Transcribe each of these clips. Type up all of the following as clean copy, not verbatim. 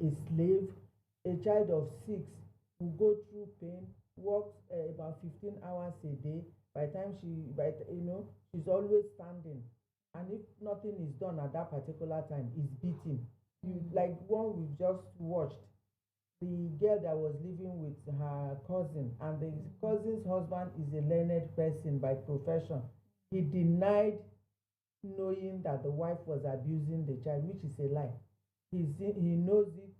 a slave. A child of 6 will go through pain, works about 15 hours a day. By the time she's always standing, and if nothing is done at that particular time, is beaten. Like one we've just watched, the girl that was living with her cousin, and the cousin's husband is a learned person by profession. He denied knowing that the wife was abusing the child, which is a lie. He knows it.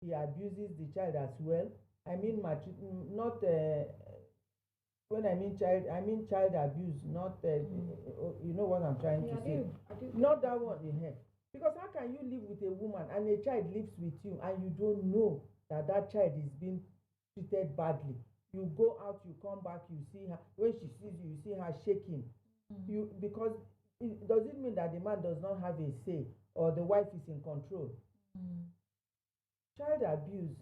He abuses the child as well. I mean, not when I mean child abuse, not you know what I'm trying to say. I do. Not that one in here. Because how can you live with a woman and a child lives with you and you don't know that that child is being treated badly? You go out, you come back, you see her. When she sees you, you see her shaking. Because it doesn't mean that the man does not have a say or the wife is in control. Child abuse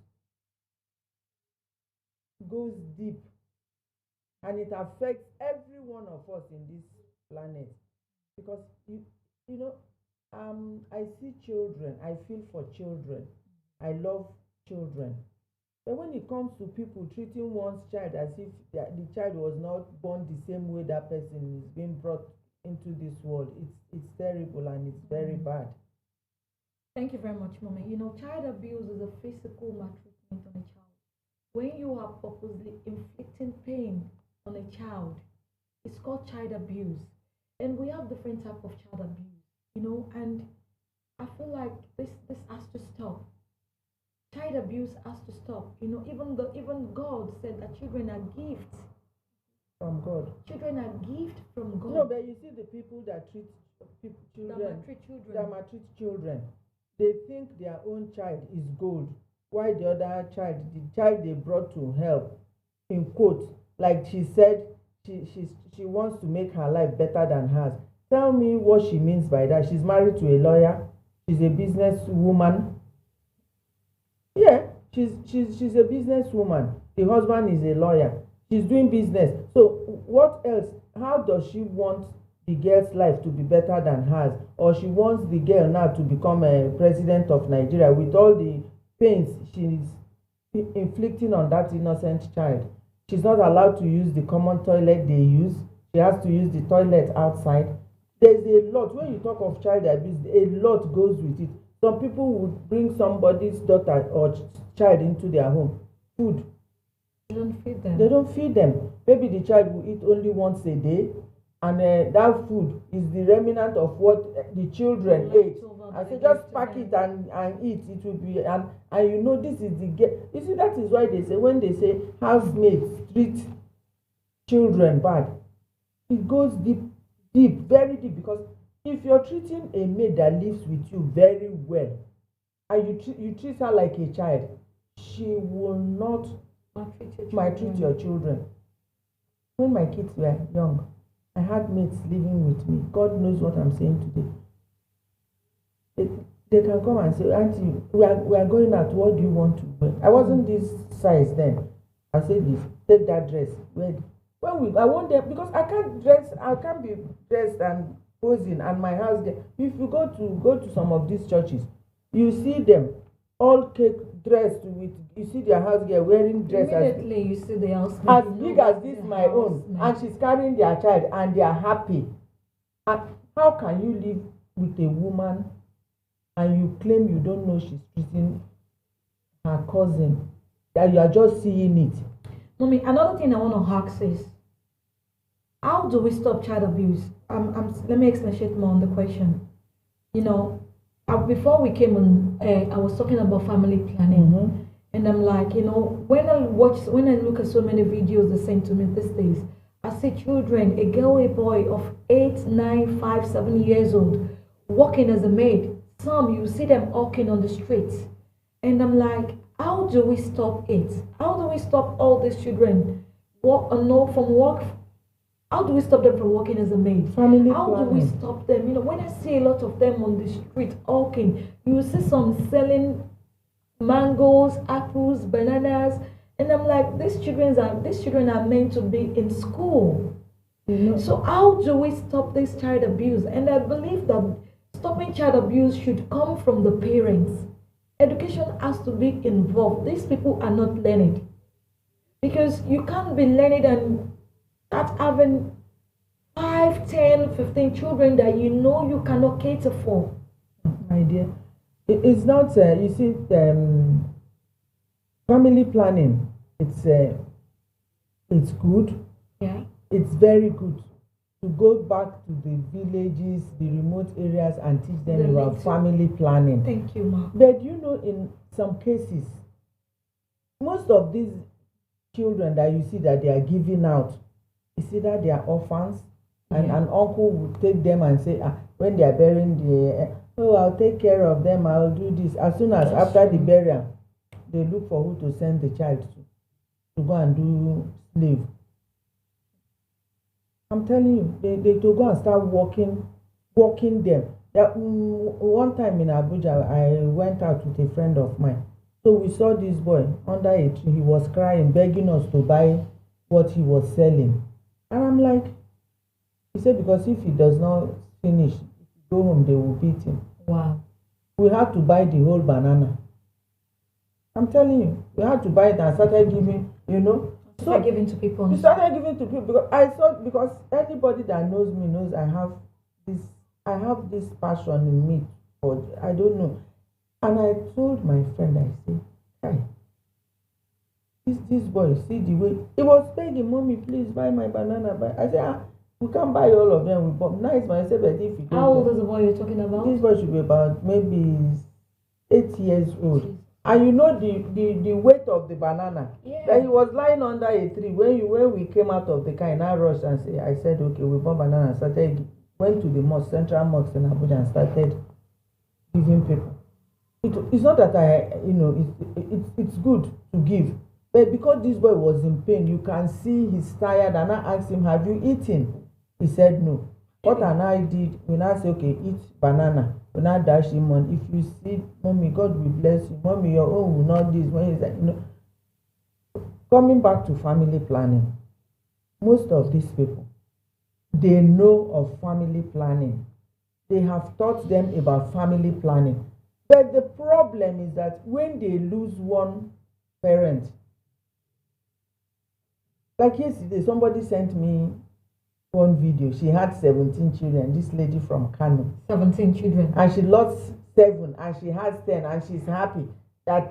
goes deep, and it affects every one of us in this planet. Because I see children, I feel for children, I love children. But when it comes to people treating one's child as if the child was not born the same way that person is being brought into this world, it's terrible and it's very bad. Thank you very much, Mommy. Child abuse is a physical maltreatment on a child. When you are purposely inflicting pain on a child, it's called child abuse. And we have different type of child abuse, and I feel like this has to stop. Child abuse has to stop. Even God said that children are gifts from God. Children are gifts from God. No, but you see the people that treat maltreat children, they think their own child is gold, while the other child, the child they brought to help, in quotes, like she said, she wants to make her life better than hers. Tell me what she means by that. She's married to a lawyer. She's a business woman. Yeah, she's a business woman. The husband is a lawyer. She's doing business. So what else? How does she want the girl's life to be better than hers? Or she wants the girl now to become a president of Nigeria with all the pains she's inflicting on that innocent child. She's not allowed to use the common toilet they use. She has to use the toilet outside. There's a lot. When you talk of child abuse, a lot goes with it. Some people would bring somebody's daughter or child into their home. Food. They don't feed them. They don't feed them. Maybe the child will eat only once a day, and that food is the remnant of what the children ate. I say just pack it and eat. It will be and this is the you see, that is why they say, when they say housemates treat children bad, it goes deep, very deep. Because if you're treating a maid that lives with you very well, and you treat her like a child, she will not maltreat your children. When my kids were young, I had mates living with me. God knows what I'm saying today. They can come and say, Auntie, we are going out. What do you want to wear? I wasn't this size then. I said, this, take that dress. I want them, because I can't be dressed and posing and my house girl. If you go to some of these churches, you see them all dressed with, you see their house girl wearing dress immediately you see the house as big as this my own, and she's carrying their child and they are happy. And how can you live with a woman and you claim you don't know she's treating her cousin, that you are just seeing it? Mommy, another thing I want to ask is, how do we stop child abuse? Let me expatiate more on the question. Before we came on, I was talking about family planning, and I'm like, when I look at so many videos they send to me these days, I see children, a girl, a boy of 8, 9, 5, 7 years old, working as a maid. Some you see them walking on the streets, and I'm like, how do we stop it? How do we stop all these children from work? How do we stop them from working as a maid? How do we stop them? When I see a lot of them on the street walking, you see some selling mangoes, apples, bananas, and I'm like, these children are meant to be in school. So how do we stop this child abuse? And I believe that stopping child abuse should come from the parents. Education has to be involved. These people are not learning because you can't be learning and start having 5, 10, 15 children that you know you cannot cater for. My dear, it's not, you see, family planning, it's good. Yeah. It's very good to go back to the villages, the remote areas, and teach them about family planning. Thank you, Ma. But you know, in some cases, most of these children that you see that they are giving out, is either they are orphans, and an uncle will take them and say, when they are burying I'll take care of them, I'll do this. As soon as after the burial, they look for who to send the child to go and do slave. I'm telling you, they to go and start working them. One time in Abuja, I went out with a friend of mine. So we saw this boy under a tree. He was crying, begging us to buy what he was selling. And I'm like, he said, because if he does not finish, if he go home, they will beat him. Wow. We had to buy the whole banana. I'm telling you, we had to buy it and started giving, Start giving to people. You started giving to people because anybody that knows me knows I have this passion in me for, I don't know. And I told my friend, I said, hey, this boy, see the way he was begging, mommy, please buy my banana. I said, we can't buy all of them. We bought nice, but I said, but if you how old is the boy you're talking about? This boy should be about maybe 8 years old. And you know the weight of the banana. Yeah. That he was lying under a tree. When we came out of the car, and I rushed and I said, okay, we bought banana and went to the mosque, Central Mosque in Abuja, and started giving people. It's not that it's good to give. But because this boy was in pain, you can see he's tired, and I asked him, have you eaten? He said no. What and I did, we now say, okay, eat banana. We now dash him on. If you see, mommy, God will bless you. Mommy, your own will not this. When is that? Coming back to family planning, most of these people, they know of family planning. They have taught them about family planning. But the problem is that when they lose one parent, like yesterday, somebody sent me one video. She had 17 children. This lady from Kano. 17 children. And she lost 7 and she has 10 and she's happy that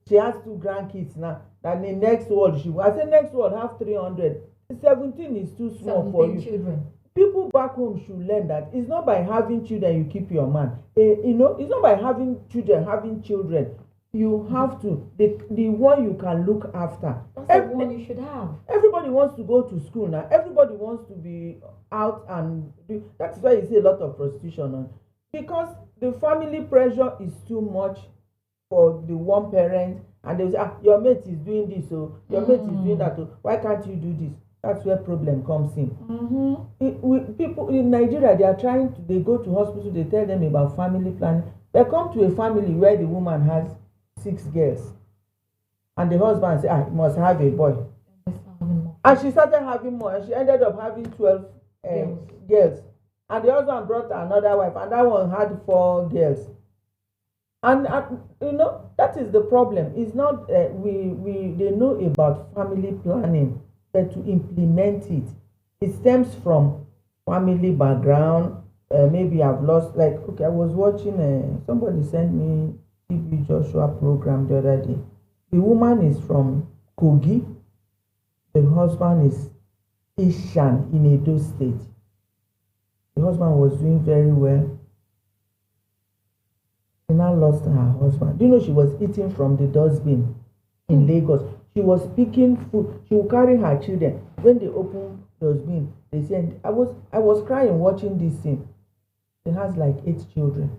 she has 2 grandkids now. That the next world I said next world have 300. 17 is too small for you. Children. People back home should learn that it's not by having children you keep your man. It's not by having children. You have to the one you can look after. That's the one you should have. Everybody wants to go to school now. Everybody wants to be out and do. That's why you see a lot of prostitution on, because the family pressure is too much for the one parent, and they will say, your mate is doing this, so your mate is doing that, so why can't you do this? That's where problem comes in. People in Nigeria, they go to hospital, they tell them about family planning. They come to a family where the woman has 6 girls, and the husband say, he must have a boy, and she started having more, and she ended up having 12 girls, and the husband brought another wife, and that one had 4 girls, and that is the problem. It's not they know about family planning, but to implement it stems from family background. Maybe I've lost, I was watching somebody sent me TB Joshua program the other day. The woman is from Kogi. The husband is Ishan in Edo State. The husband was doing very well. She now lost her husband. Do you know she was eating from the dustbin in Lagos? She was picking food. She would carry her children. When they open the dustbin, they said, I was crying watching this scene. She has 8 children.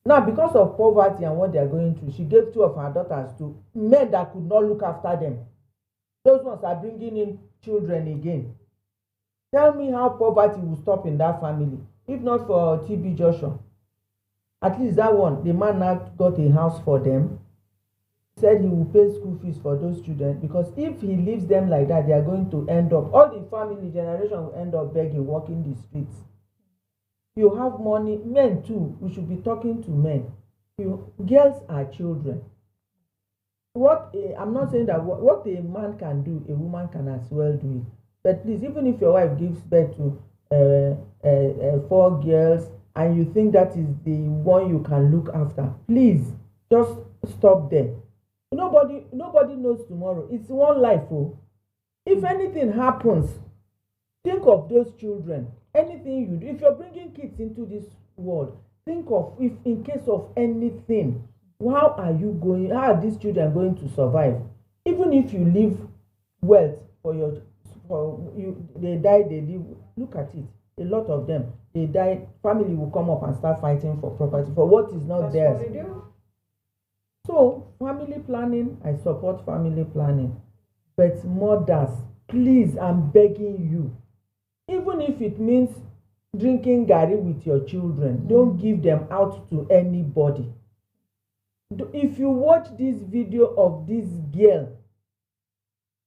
Now, because of poverty and what they are going through, she gave 2 of her daughters to men that could not look after them. Those ones are bringing in children again. Tell me how poverty will stop in that family, if not for TB Joshua. At least that one, the man now got a house for them. Said he will pay school fees for those children, because if he leaves them like that, they are going to end up, all the family generation will end up begging, walking the streets. You have money. Men too, we should be talking to men. Girls are children. I'm not saying that what a man can do, a woman can as well do it. But please, even if your wife gives birth to 4 girls and you think that is the one you can look after, please just stop there. Nobody knows tomorrow. It's one life. Oh, if anything happens, think of those children. Anything you do, if you're bringing kids into this world, think of, if in case of anything, how are these children going to survive? Even if you leave wealth for you, they die, they live. Look at it. A lot of them, they die. Family will come up and start fighting for property for what is not theirs. What they do. So family planning, I support family planning, but mothers, please, I'm begging you, even if it means drinking garri with your children, don't give them out to anybody. If you watch this video of this girl,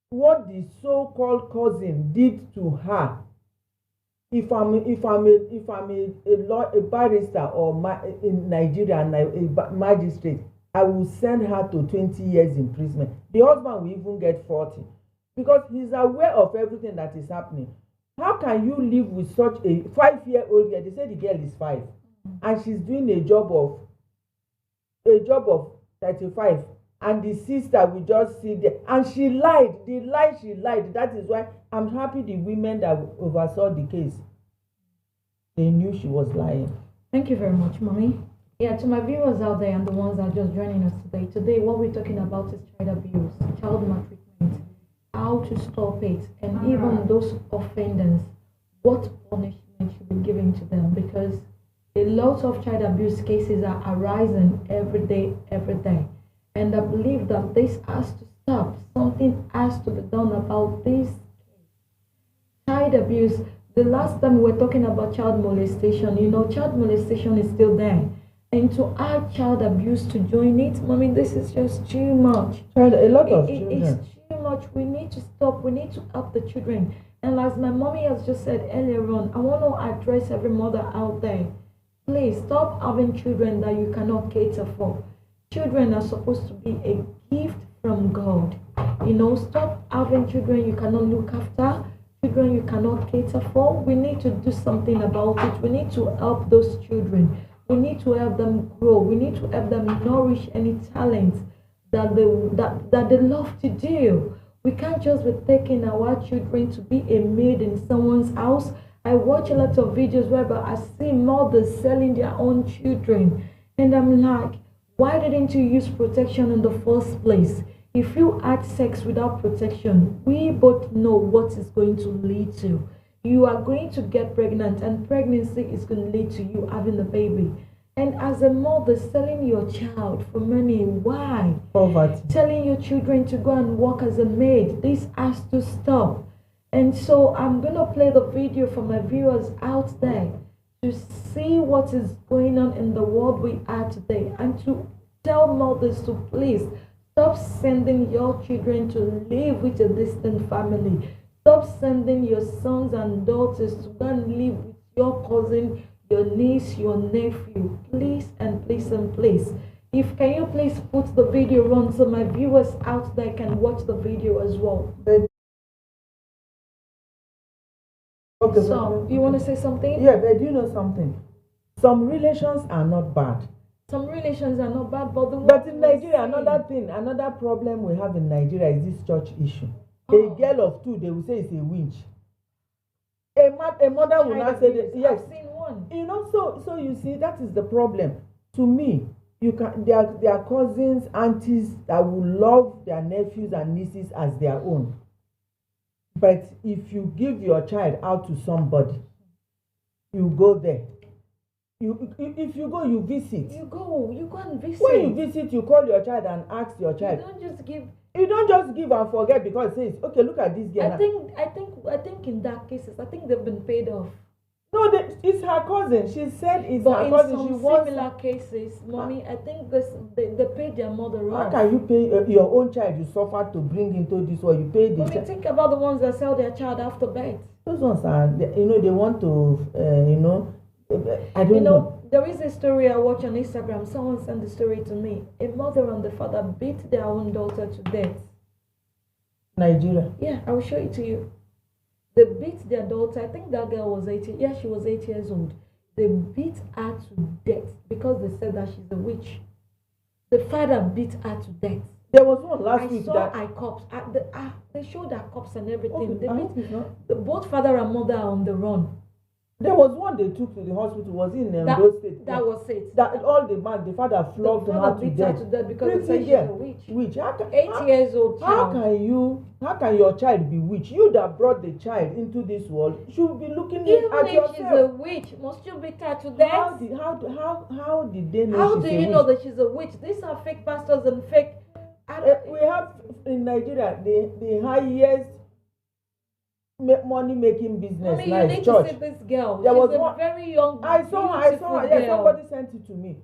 what the so-called cousin did to her, if I'm a barrister or in Nigeria and a magistrate, I will send her to 20 years imprisonment. The husband will even get 40 because he's aware of everything that is happening. How can you live with such a 5-year-old girl? They say the girl is 5 and she's doing a job of 35, and the sister will just sit there and she lied. The lie she lied. That is why I'm happy the women that oversaw the case, they knew she was lying. Thank you very much, Mommy. Yeah, to my viewers out there and the ones that are just joining us today. Today, what we're talking about is child abuse, child maltreatment, how to stop it, and even those offenders, what punishment should be given to them, because a lot of child abuse cases are arising every day. And I believe that this has to stop. Something has to be done about this child abuse. The last time we were talking about child molestation, child molestation is still there. And to add child abuse to join it, Mommy, this is just too much. A lot of children. It's too much. We need to stop. We need to help the children. And as my mommy has just said earlier on, I want to address every mother out there. Please stop having children that you cannot cater for. Children are supposed to be a gift from God. Stop having children you cannot look after, children you cannot cater for. We need to do something about it. We need to help those children. We need to help them grow. We need to help them nourish any talents that they love to do. We can't just be taking our children to be a maid in someone's house. I watch a lot of videos where I see mothers selling their own children. And I'm like, why didn't you use protection in the first place? If you had sex without protection, we both know what it's going to lead to. You are going to get pregnant, and pregnancy is going to lead to you having a baby. And as a mother, selling your child for money, why? Poverty. Telling your children to go and work as a maid, this has to stop. And so I'm going to play the video for my viewers out there to see what is going on in the world we are today, and to tell mothers to please stop sending your children to live with a distant family. Stop sending your sons and daughters to go and live with your cousin, your niece, your nephew. Please and please and please. Can you please put the video on so my viewers out there can watch the video as well? Okay, so you want to say something? Yeah, but you know something? Some relations are not bad. Some relations are not bad, but in Nigeria, another problem we have in Nigeria is this church issue. A girl of 2, they will say it's a winch. A mother will not say that. Yes, I've seen one. So you see, that is the problem. To me, there are cousins, aunties that will love their nephews and nieces as their own. But if you give your child out to somebody, you go there. If you go, you visit. You go and visit. When you visit, you call your child and ask your child. You don't just give and forget because it says, okay, look at this girl. I think in that cases, I think they've been paid off. No, it's her cousin. She said it's but her cousin. In some similar cases, Mommy, I think they paid their mother off. How can you pay your own child you suffer to bring into this world? You pay the child. Think about the ones that sell their child after birth. Those ones are, they want to, I don't know. There is a story I watch on Instagram. Someone sent the story to me. A mother and the father beat their own daughter to death. Nigeria. Yeah, I will show it to you. They beat their daughter. I think that girl was 80. Yeah, she was 8 years old. They beat her to death because they said that she's a witch. The father beat her to death. There was one last week that I saw cops. They showed her cops and everything. Okay, They beat both father and mother are on the run. There was one they took to the hospital. Was in those states. That was it. That all the father flogged her to death because they said she's a witch. Witch. 8 years old child. How can your child be witch? You that brought the child into this world should be looking even at yourself. If she's a witch, must you beat her to death? How did they know? How do you know that she's a witch? These are fake pastors and fake. We have in Nigeria the highest money making business. Mommy, you need to see this girl. She's a very young, I saw her. Yeah, somebody sent it to me.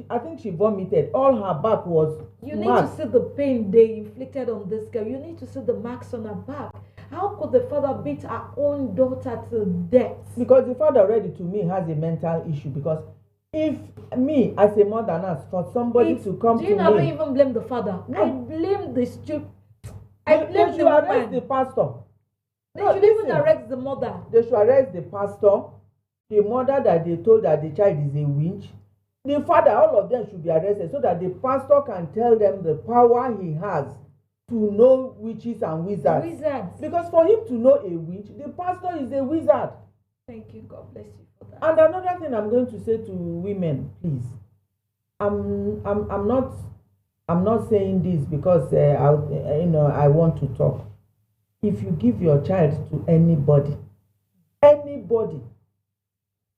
I think she vomited. All her back was You need to see the pain they inflicted on this girl. You need to see the marks on her back. How could the father beat her own daughter to death? Because the father already, to me, has a mental issue. Because if me, as a mother nurse, for somebody to come to me... Do you never even blame the father? No. I blame the stupid... I blame the woman. Arrest the pastor. They should even arrest the mother. They should arrest the pastor, the mother that they told that the child is a witch. The father, all of them should be arrested so that the pastor can tell them the power he has to know witches and wizards. Because for him to know a witch, the pastor is a wizard. Thank you. God bless you for that. And another thing I'm going to say to women, please. I'm not saying this because I want to talk. If you give your child to anybody,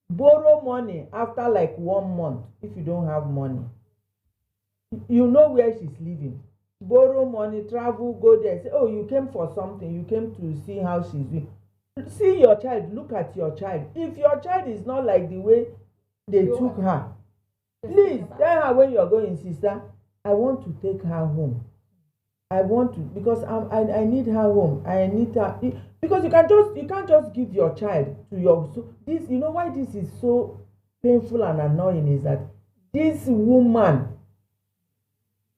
borrow money after like 1 month. If you don't have money, you know where she's living. Borrow money, travel, go there. Say, oh, you came for something. You came to see how she's doing. See your child. Look at your child. If your child is not like the way they took her, please tell her when you're going, sister, I want to take her home. I want to, because I need her home. I need her, because you can't just give your child to your, so this, you know why this is so painful and annoying is that this woman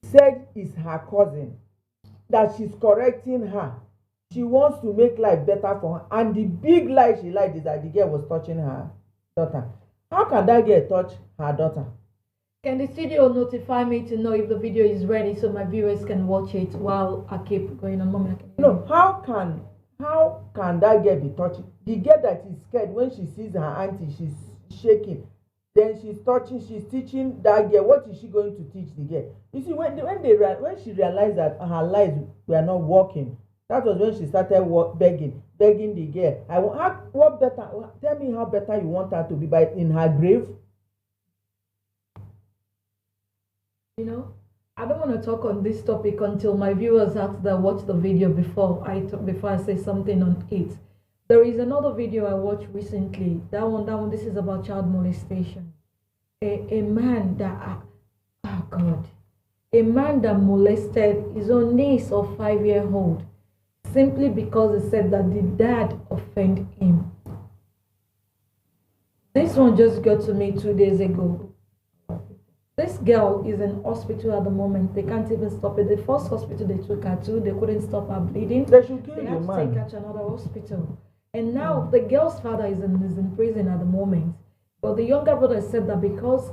said is her cousin, that she's correcting her. She wants to make life better for her, and the big lie she lied is that the girl was touching her daughter. How can that girl touch her daughter? Can the studio notify me to know if the video is ready so my viewers can watch it while I keep going on? Mommy, no, how can that girl be touching? The girl that is scared when she sees her auntie, she's shaking. Then she's teaching that girl. What is she going to teach the girl? You see, when she realized that her lies were not working, that was when she started begging the girl. What better? Tell me how better you want her to be in her grave. You know, I don't want to talk on this topic until my viewers actually watch the video before I say something on it. There is another video I watched recently. That one. This is about child molestation. A man that, a man that molested his own niece of 5-year-old simply because he said that the dad offended him. This one just got to me 2 days ago. This girl is in hospital at the moment. They can't even stop it. The first hospital they took her to, they couldn't stop her bleeding. They should kill the man. They had to take her to another hospital. And now the girl's father is in prison at the moment. But the younger brother said that because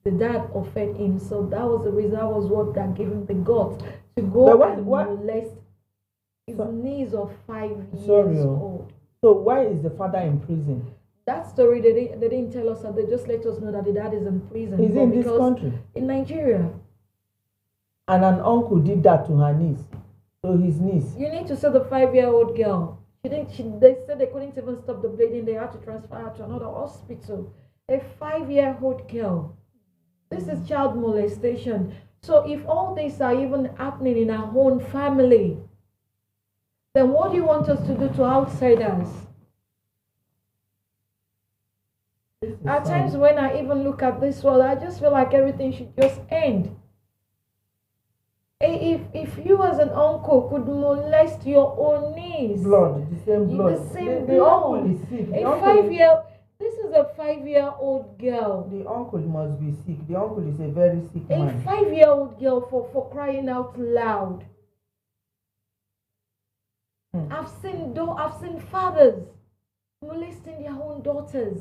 the dad offended him, so that was the reason, that was what that gave him the guts to go and molest his niece of 5 years old. So why is the father in prison? That story, they didn't tell us that. They just let us know that the dad is in prison. He's in this country? In Nigeria. And an uncle did that to her niece. So his niece. You need to see the 5-year-old girl. They said they couldn't even stop the bleeding. They had to transfer her to another hospital. A 5-year-old girl. This is child molestation. So if all these are even happening in our own family, then what do you want us to do to outsiders? At times when I even look at this world, I just feel like everything should just end. If you as an uncle could molest your own niece, blood, the same blood, the same blood. The uncle is sick. This is a 5-year-old girl. The uncle must be sick. The uncle is a very sick A man. 5-year-old girl for crying out loud. I've seen fathers molesting their own daughters.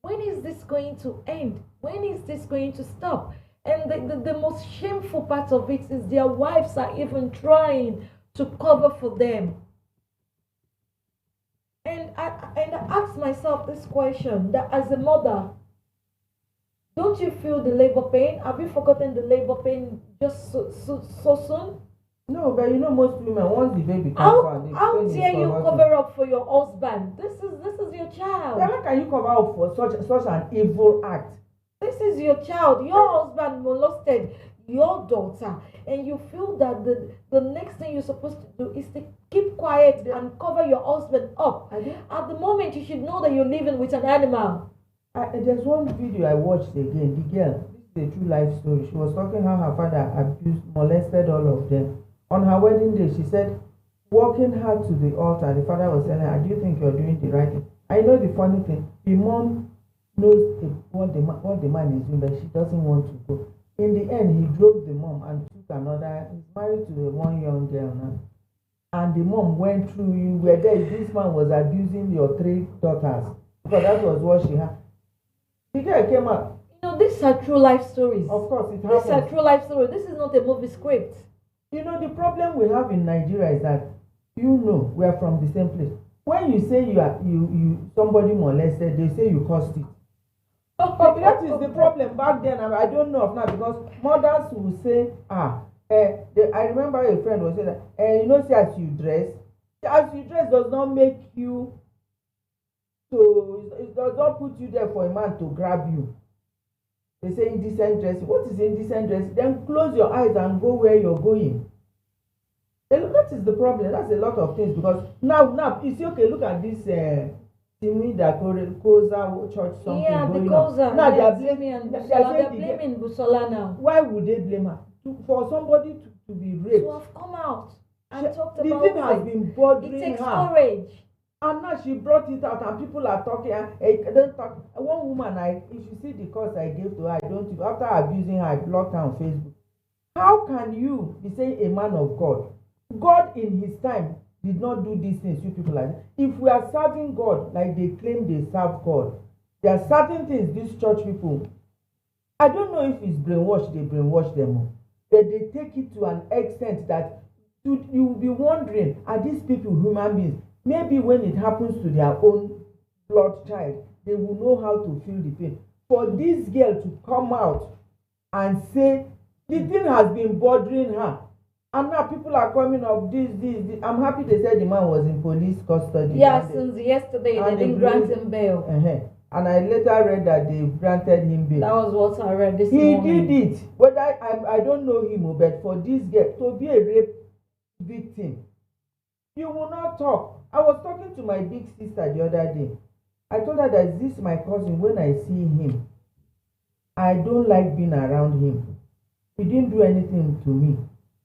When is this going to end? When is this going to stop? And the most shameful part of it is their wives are even trying to cover for them. And I ask myself this question, that as a mother, don't you feel the labor pain? Have you forgotten the labor pain just so soon? No, but most women, once the baby comes out, how dare you cover up for your husband? This is your child. How can you cover up for such an evil act? This is your child. Your husband molested your daughter, and you feel that the next thing you're supposed to do is to keep quiet and cover your husband up. At the moment, you should know that you're living with an animal. There's one video I watched again. The girl, this is a true life story. She was talking how her father molested all of them. On her wedding day, she said, walking her to the altar, the father was telling her, do you think you're doing the right thing? I know the funny thing, the mom knows what the man is doing, but she doesn't want to go. In the end, he drove the mom and took another. He's married to one young girl now. And the mom went through, you were there, this man was abusing your 3 daughters. Because that was what she had. The girl came up. These are true life stories. Of course, it happens. These are true life stories. This is not a movie script. The problem we have in Nigeria is that we are from the same place. When you say you somebody molested, they say you caused it. That is the problem. Back then, I don't know of now, because mothers will say, I remember a friend was saying that, see, as you dress does not make you, so it does not put you there for a man to grab you. They say indecent dressing. What is indecent dressing? Then close your eyes and go where you're going. That is the problem. That's a lot of things, because now you see, okay, look at this Timida Koza church something going on. Now they are blaming Busola now. Why would they blame her? For somebody to be raped. To have come out and talked about the thing has been bothering her. It takes courage. And now she brought it out, and people are talking. Don't talk. One woman, if you see the course I gave to her, after abusing her, I blocked her on Facebook. How can you be saying a man of God? God in his time did not do these things, you people like that. If we are serving God like they claim they serve God, there are certain things these church people, I don't know if it's brainwashed, they brainwash them, but they take it to an extent that you will be wondering, are these people human beings? Maybe when it happens to their own blood child, they will know how to feel the pain. For this girl to come out and say the thing has been bothering her, and now people are coming up this. I'm happy they said the man was in police custody. Yeah, since yesterday they didn't grant him bail. And I later read that they granted him bail. That was what I read this morning. He did it. Whether I don't know him, but for this girl to be a rape victim, you will not talk. I was talking to my big sister the other day. I told her that this is my cousin. When I see him, I don't like being around him. He didn't do anything to me.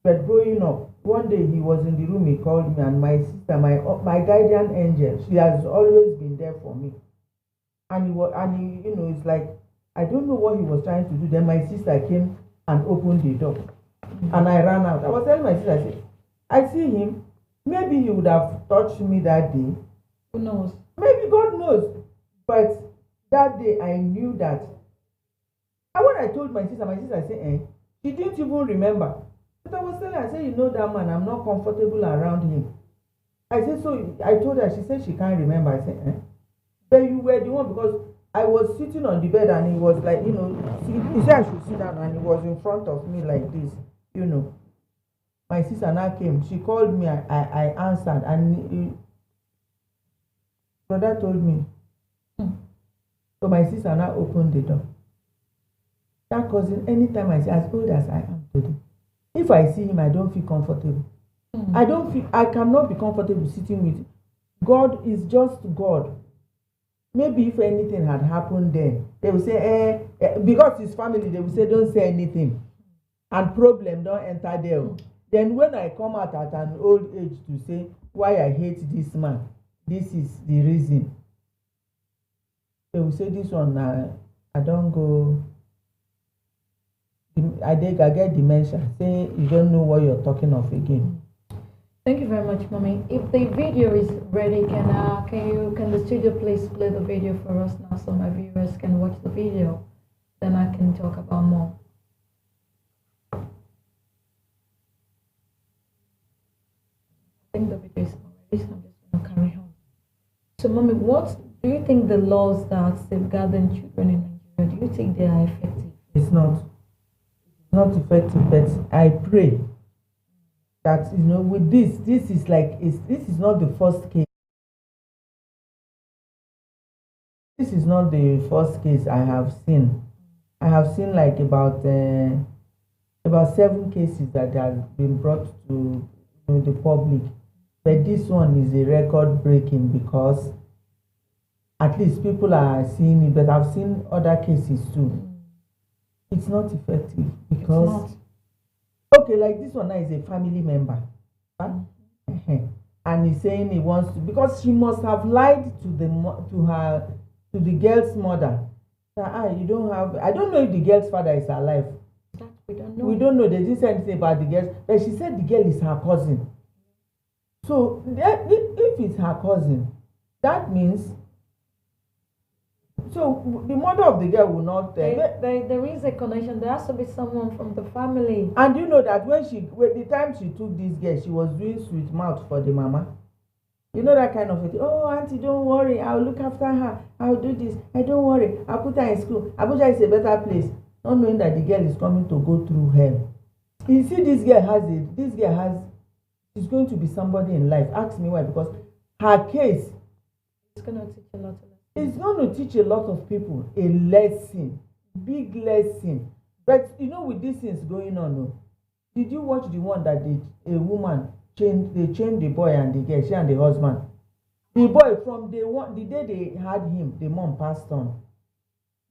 But growing up, one day he was in the room, he called me, and my sister, my guardian angel, she has always been there for me. And he it's like, I don't know what he was trying to do. Then my sister came and opened the door. And I ran out. I was telling my sister, I said, I see him. Maybe he would have touched me that day. Who knows? Maybe God knows. But that day I knew that. And when I told my sister said, she didn't even remember. But I was telling her, I said, that man, I'm not comfortable around him. I said, so I told her, she said she can't remember. I said, But you were the one, because I was sitting on the bed and he was like, he said I should sit down, and he was in front of me like this, My sister now came. She called me. I answered, and brother told me. So my sister now opened the door. That cousin, anytime I see, as old as I am today, if I see him, I don't feel comfortable. I cannot be comfortable sitting with him. God is just God. Maybe if anything had happened then, they would say, because his family, they would say, don't say anything. And problem don't enter there. Then when I come out at an old age to say why I hate this man, this is the reason. they will say this one I don't go. I get dementia. Say you don't know what you're talking of again. Thank you very much, mommy. If the video is ready, can the studio please play the video for us now so my viewers can watch the video? Then I can talk about more. I think the video is already, so I'm just going to carry on. So, mommy, what do you think the laws that safeguard children in Nigeria, do you think they are effective? It's not. It's not effective, but I pray that with this is like this is not the first case. This is not the first case I have seen. I have seen like about 7 cases that have been brought to the public, but this one is a record breaking because at least people are seeing it. But I've seen other cases too. It's not effective because okay, like this one now is a family member, huh? And he's saying he wants to, because she must have lied to the girl's mother. You don't have. I don't know if the girl's father is alive. That we don't know. We don't know. They didn't say anything about the girl, but she said the girl is her cousin. So if it's her cousin, that means. So the mother of the girl will not. There is a connection. There has to be someone from the family. And you know that when the time she took this girl, she was doing sweet mouth for the mama. You know that kind of thing. Oh, auntie, don't worry. I'll look after her. I'll do this. Don't worry. I'll put her in school. Abuja is a better place. Not knowing that the girl is coming to go through hell. You see, this girl has it. This girl has. She's going to be somebody in life. Ask me why. Because her case. It's going to teach a lot. It's going to teach a lot of people a lesson, big lesson. But with these things going on, did you watch the one that a woman chained the boy and the girl, she and the husband? The boy from the day they had him, the mom passed on.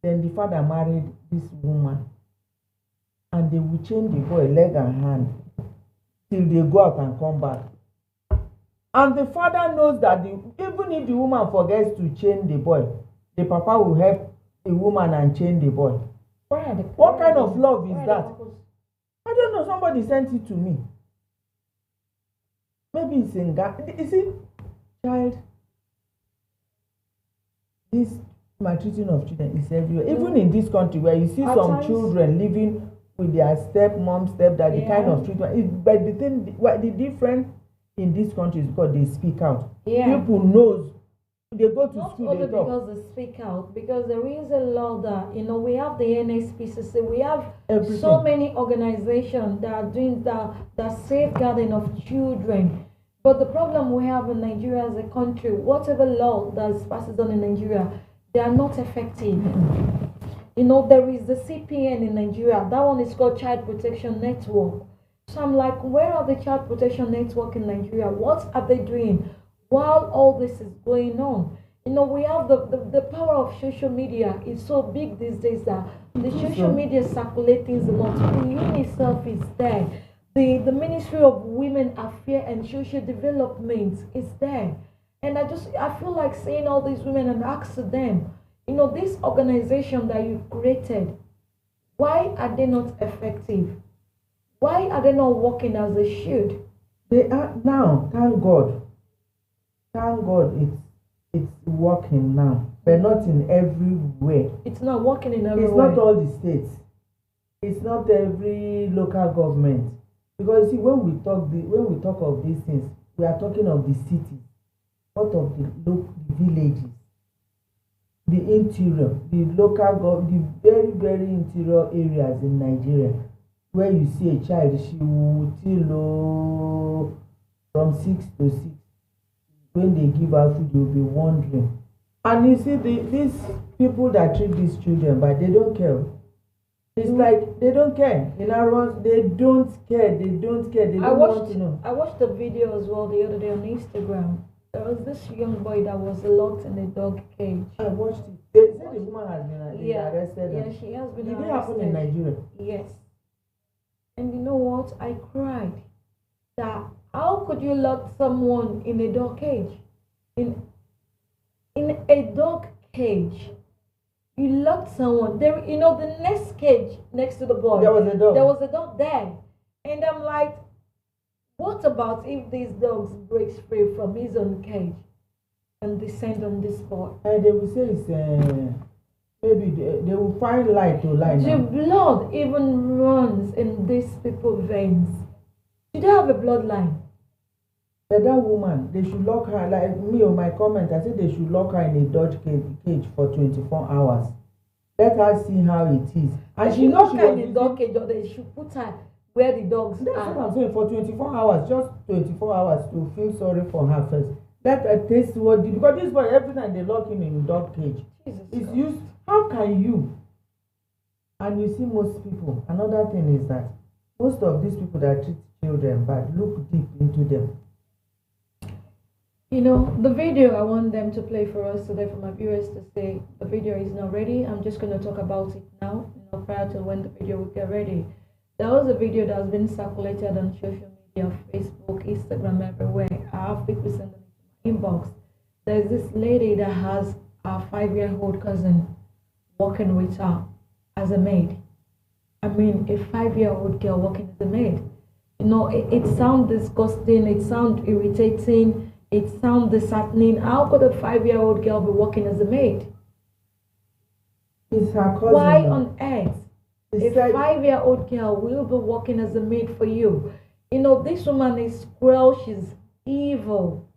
Then the father married this woman, and they will chain the boy leg and hand till they go out and come back. And the father knows that even if the woman forgets to chain the boy, the papa will help the woman and chain the boy. What kind of love is that? I don't know. Somebody sent it to me. Maybe it's in Ghana. You see, child, this maltreating of children is everywhere. Even in this country where you see some children living with their stepmom, stepdad, the kind of treatment. But the difference in this country is because they speak out. People knows. They go to Not school. only they talk. because they speak out, because there is a law that we have the NSPCC, we have everything. So many organizations that are doing that safeguarding of children. But the problem we have in Nigeria as a country, whatever law that is passed on in Nigeria, they are not effective. There is the CPN in Nigeria. That one is called Child Protection Network. So I'm like, where are the Child Protection Network in Nigeria? What are they doing while all this is going on? We have the power of social media is so big these days that the social media circulating a lot. The UNICEF is there. The Ministry of Women Affairs and Social Development is there. And I feel like seeing all these women and ask them, this organization that you created, why are they not effective? Why are they not working as they should? They are now, thank God. Thank God it's working now. But not in everywhere. It's not working in everywhere. It's not all the states. It's not every local government. Because you see, when we talk of these things, we are talking of the cities, not of the villages, the interior, the local the very, very interior areas in Nigeria, where you see a child, she will till from 6 to 6. When they give her food, you'll be wondering. And you see, these people that treat these children, but they don't care. It's like they don't care. In our ones, they don't care. They don't care. They don't want to know. I watched the video as well the other day on Instagram. There was this young boy that was locked in a dog cage. I watched it. They said the woman has been arrested. Yeah, she has been arrested. Did it happen in Nigeria? Yes. And you know what? I cried. That how could you lock someone in a dog cage? In a dog cage. You locked someone. There, the next cage next to the boy. There was a dog. There was a dog there. And I'm like, what about if these dogs breaks free from his own cage and descend on this boy? And they will say it's maybe they will find light to lie The now. blood even runs in these people's veins. Do they have a bloodline? But that woman, they should lock her, like me on my comment, I said they should lock her in a dog cage for 24 hours. Let her see how it is. And she lock her in a dog cage, or they should put her where the dogs That's are. what I'm saying, for 24 hours, just 24 hours to feel sorry for her first. Let her taste what, because this boy, every time they lock him in dog cage, it's used, how can you? And you see most people, another thing is that most of these people that treat children bad, look deep into them. The video I want them to play for us today, for my viewers to say the video is not ready. I'm just going to talk about it now, prior to when the video will get ready. There was a video that has been circulated on social media, Facebook, Instagram, everywhere. I have people sending it to my inbox. There's this lady that has a 5-year-old cousin working with her as a maid. I mean, a 5-year-old girl working as a maid. It sounds disgusting, it sounds irritating, it sounds disheartening. How could a 5-year-old girl be working as a maid? It's her cousin. Why on earth a 5-year-old girl will be working as a maid for you? This woman is cruel, she's evil.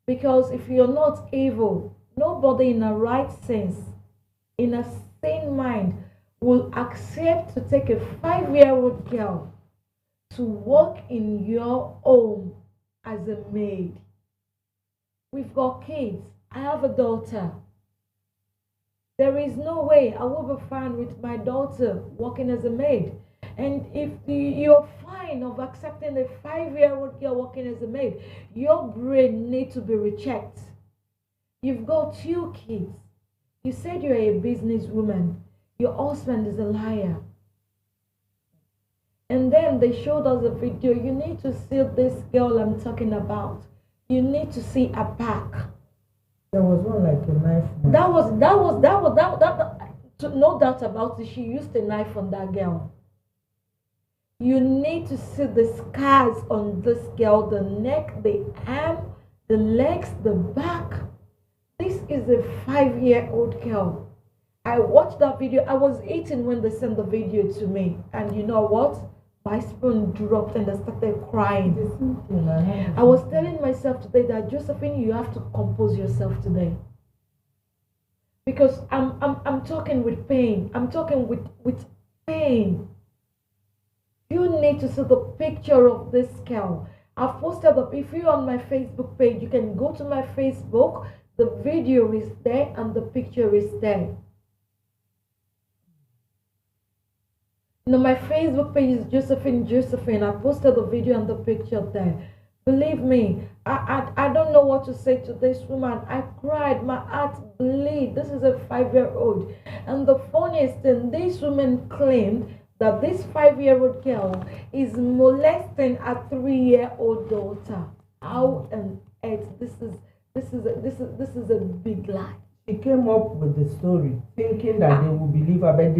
Because if you're not evil, nobody in a right sense, in a sane mind, will accept to take a 5-year-old girl to work in your home as a maid. We've got kids. I have a daughter. There is no way I will be fine with my daughter working as a maid. And if you're fine of accepting a 5-year-old girl working as a maid, your brain needs to be rechecked. You've got 2 kids. You said you're a businesswoman. Your husband is a liar. And then they showed us a video. You need to see this girl I'm talking about. You need to see her back. There was one like a knife. No doubt about it. She used a knife on that girl. You need to see the scars on this girl, the neck, the arm, the legs, the back. This is a 5-year-old girl. I watched that video. I was eating when they sent the video to me. And you know what? My spoon dropped and I started crying. I was telling myself today that, Josephine, you have to compose yourself today. Because I'm talking with pain. I'm talking with pain. You need to see the picture of this girl. I've posted up. If you're on my Facebook page, you can go to my Facebook. The video is there and the picture is there. My Facebook page is Josephine. I posted the video and the picture there. Believe me, I don't know what to say to this woman. I cried, my heart bleed. This is a 5-year-old. And the funniest thing, this woman claimed that this 5-year-old girl is molesting a 3-year-old daughter. How on earth? This is a big lie. She came up with the story thinking that they would believe her, but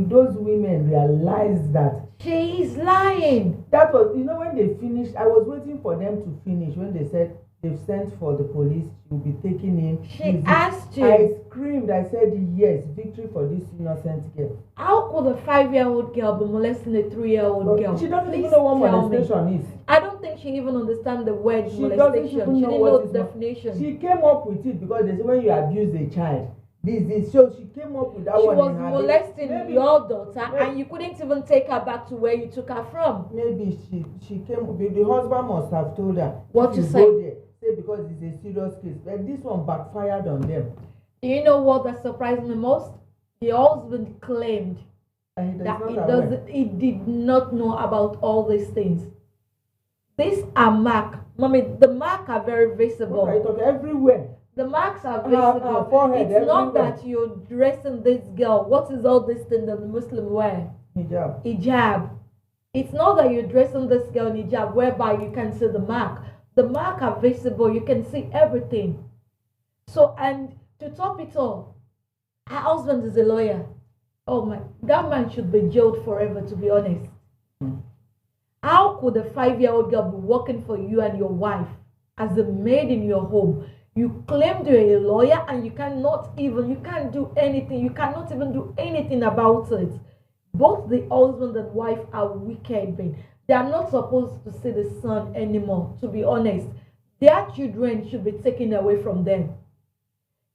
those women realized that she is lying. That was, when they finished, I was waiting for them to finish. When they said they've sent for the police, she will be taken in. She asked you. I screamed. I said, yes, victory for this innocent girl. How could a 5-year-old girl be molesting a 3-year-old girl? She doesn't even know what molestation is. I don't think she even understands the word molestation. She didn't know the definition. She came up with it because they say when you abuse a child, this. So she came up with that one. She was molesting your daughter, and you couldn't even take her back to where you took her from. Maybe she came. The husband must have told her what to say. Go there, say because it's a serious case. But this one backfired on them. Do you know what that surprised me most? The husband claimed that he did not know about all these things. These are marks. Mommy, the marks are very visible. Okay, everywhere. The marks are visible. Forehead, it's not that you're dressing this girl. What is all this thing that the Muslim wear? Hijab. Hijab. It's not that you're dressing this girl in hijab whereby you can see the mark. The marks are visible. You can see everything. So, and to top it all, Her husband is a lawyer. Oh my, that man should be jailed forever, to be honest. How could a 5-year-old girl be working for you and your wife as a maid in your home? You claimed you're a lawyer and you can't do anything. You cannot even do anything about it. Both the husband and wife are wicked men. They are not supposed to see the son anymore, to be honest. Their children should be taken away from them.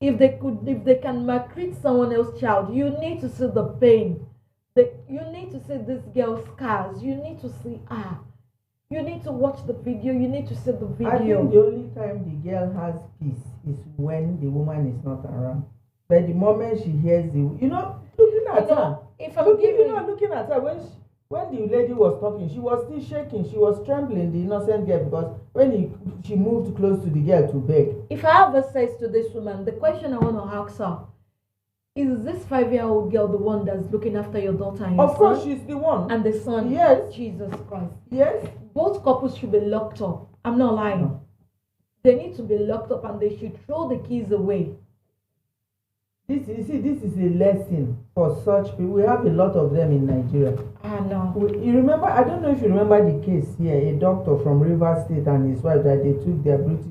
If they can maltreat someone else's child, you need to see the pain. You need to see this girl's scars. You need to see her. You need to watch the video. You need to see the video. I think the only time the girl has peace is when the woman is not around. But the moment she hears looking at her. If I'm looking at her when the lady was talking, she was still shaking. She was trembling, the innocent girl, because when she moved close to the girl to beg. If I have access to this woman, the question I want to ask her, is this 5-year-old girl the one that's looking after your daughter and your son? Of course, she's the one. And the son? Yes. Jesus Christ. Yes. Both couples should be locked up. I'm not lying. No. They need to be locked up and they should throw the keys away. This is a lesson for such people. We have a lot of them in Nigeria. I know. You remember, I don't know if you remember the case here, a doctor from Rivers State and his wife, that they took their British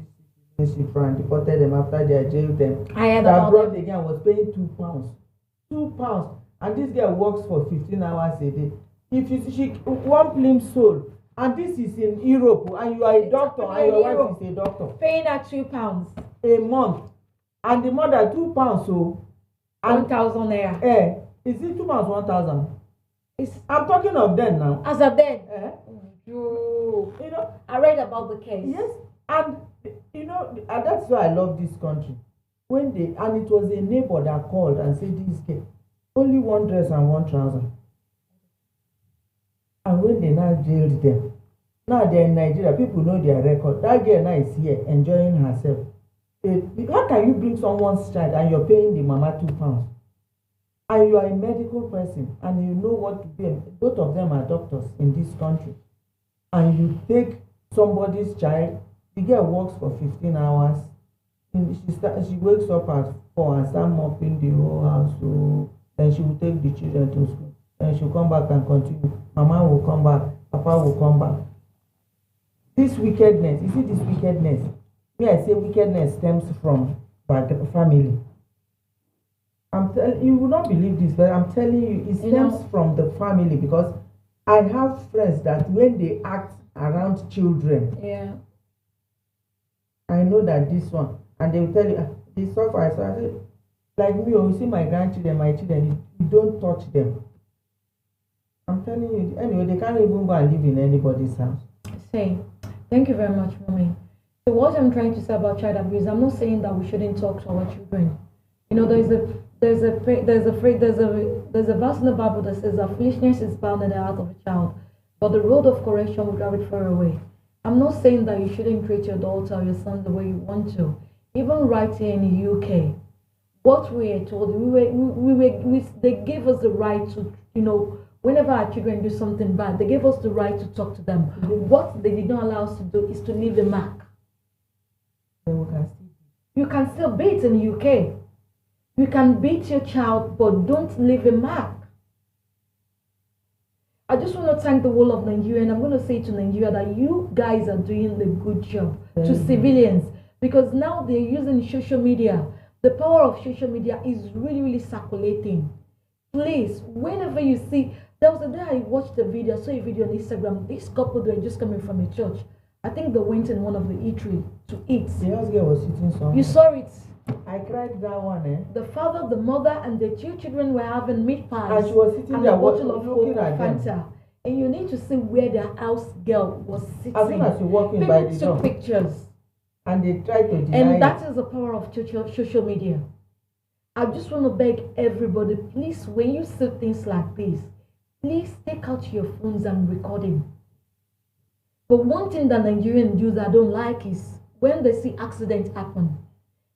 citizenship and deported them after they had jailed them. I heard that about brought them. The girl was paying £2. £2. And this girl works for 15 hours a day. If she one plim soul, and this is in Europe, and you are a doctor, and your wife is a doctor. Paying her £2 a month. And the mother £2, so 1,000 naira. Is it 2 months 1,000? I'm talking of them now. As of then. You I read about the case. Yes, and and that's why I love this country. And it was a neighbor that called and said, this kid, only one dress and one trouser. And when they now jailed them, now they're in Nigeria, people know their record. That girl now is here enjoying herself. How can you bring someone's child and you're paying the mama £2? And you are a medical person and you know what to do. Both of them are doctors in this country. And you take somebody's child, the girl works for 15 hours. She wakes up at 4 and start mopping the whole house. So then she will take the children to school. Then she'll come back and continue. Mama will come back. Papa will come back. This wickedness, you see this wickedness? I say wickedness stems from family. You will not believe this, but I'm telling you, it stems from the family, because I have friends that when they act around children, I know that this one, and they will tell you, they suffer. So I say, like me, you see my grandchildren, my children, you don't touch them. I'm telling you, anyway, they can't even go and live in anybody's house. Thank you very much, Mommy. So what I'm trying to say about child abuse, I'm not saying that we shouldn't talk to our children. There's a verse in the Bible that says that foolishness is bound in the heart of a child, but the road of correction will drive it far away. I'm not saying that you shouldn't treat your daughter or your son the way you want to. Even right here in the UK, what we are told, they gave us the right to, whenever our children do something bad, they gave us the right to talk to them. What they did not allow us to do is to leave a mark. You can still beat in the UK. You can beat your child, but don't leave a mark. I just want to thank the whole of Nigeria, and I'm going to say to Nigeria that you guys are doing a good job to civilians, because now they're using social media. The power of social media is really, really circulating. Please, whenever you see, there was a day I watched a video, I saw a video on Instagram. This couple, they were just coming from a church. I think they went in one of the eatery to eat. The house girl was sitting somewhere. You saw it. I cried that one, The father, the mother, and the 2 children were having meat pies. And she was sitting and there a bottle of looking Coke at Fanta. them. And you need to see where the house girl was sitting. As soon as you walk in by the door. People took pictures. And they tried to deny And that is the power of social media. I just want to beg everybody, please, when you see things like this, please take out your phones and record it. But one thing that Nigerians do that I don't like is when they see accidents happen,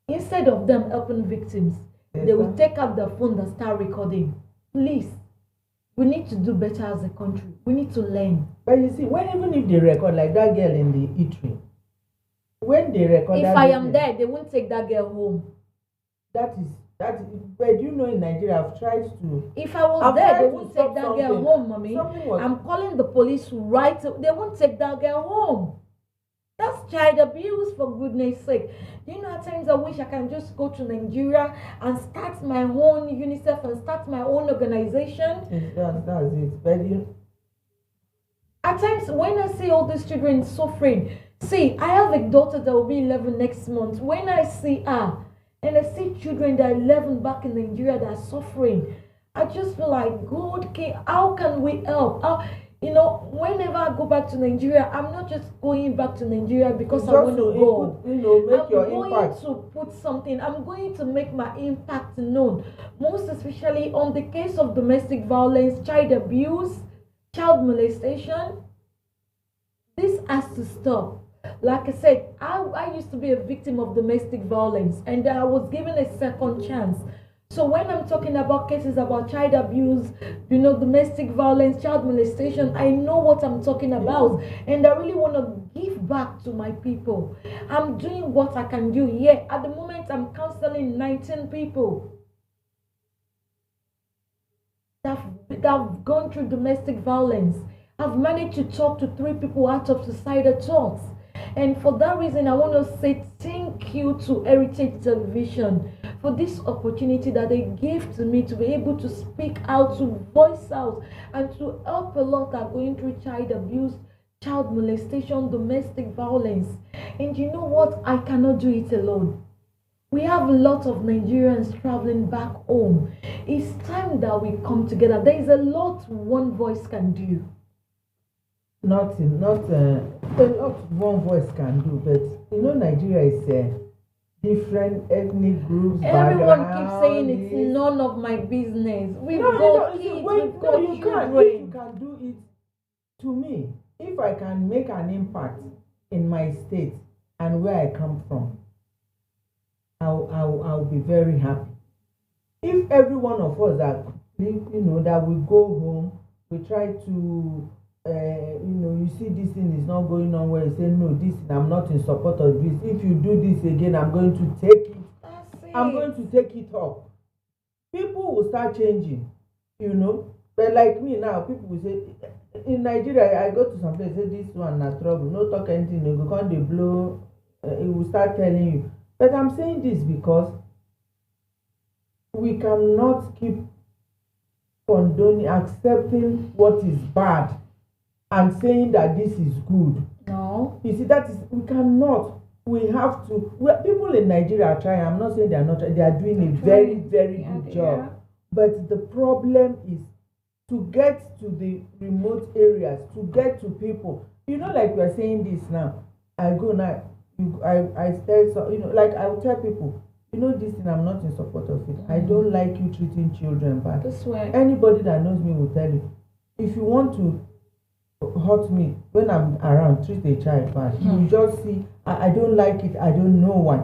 instead of them helping victims, they will take out their phone and start recording. Please, we need to do better as a country. We need to learn. But you see, even if they record, like that girl in the eatery, when they record, if I am there, they won't take that girl home. That is But you know, in Nigeria, I've tried to. If I was I've there, tried they to won't stop take that girl something. home, mommy. Something was. I'm calling the police right. They won't take that girl home. That's child abuse, for goodness sake. You know, at times I wish I can just go to Nigeria and start my own UNICEF and start my own organization. That's it. But at times when I see all these children suffering, see, I have a daughter that will be 11 next month. When I see her and I see children that are 11 back in Nigeria that are suffering, I just feel like, God, how can we help? How, you know, whenever I go back to Nigeria, I'm not just going back to Nigeria because I want to go. Make your I'm impact. going to put something. I'm going to make my impact known, most especially on the case of domestic violence, child abuse, child molestation. This has to stop. Like I said, I used to be a victim of domestic violence, and I was given a second chance. So when I'm talking about cases about child abuse, you know, domestic violence, child molestation, I know what I'm talking about. And I really want to give back to my people. I'm doing what I can do. Yeah, at the moment I'm counseling 19 people that have gone through domestic violence. I've managed to talk to 3 people out of suicidal thoughts. And for that reason, I want to say thank you to Heritage Television for this opportunity that they gave to me to be able to speak out, to voice out, and to help a lot that are going through child abuse, child molestation, domestic violence. And you know what? I cannot do it alone. We have a lot of Nigerians traveling back home. It's time that we come together. There is a lot one voice can do. Not a lot one voice can do, but you know, Nigeria is different ethnic groups. Everyone keeps saying it's none of my business. We've got kids, we've got children. If you can do it, to me, if I can make an impact in my state and where I come from, I'll be very happy. If every one of us that that we go home, we try to you see this thing is not going on well, you say no, this I'm not in support of this. If you do this again, I'm going to take it. I'm going to take it up. People will start changing, But like me now, people will say, in Nigeria, I go to some place, say this one na trouble, no talk anything, you go come dey blow, it will start telling you. But I'm saying this because we cannot keep condoning, accepting what is bad and saying that this is good. No. You see, we cannot. We have to. People in Nigeria are trying. I'm not saying they are not trying. They are doing a very, very good job. But the problem is to get to the remote areas, to get to people. Like we are saying this now. I go now. I tell like I will tell people, this thing, I'm not in support of it. I don't like you treating children bad. This way. Anybody that knows me will tell you, if you want to hurt me when I'm around, treat a child bad. You just see, I don't like it, I don't know why.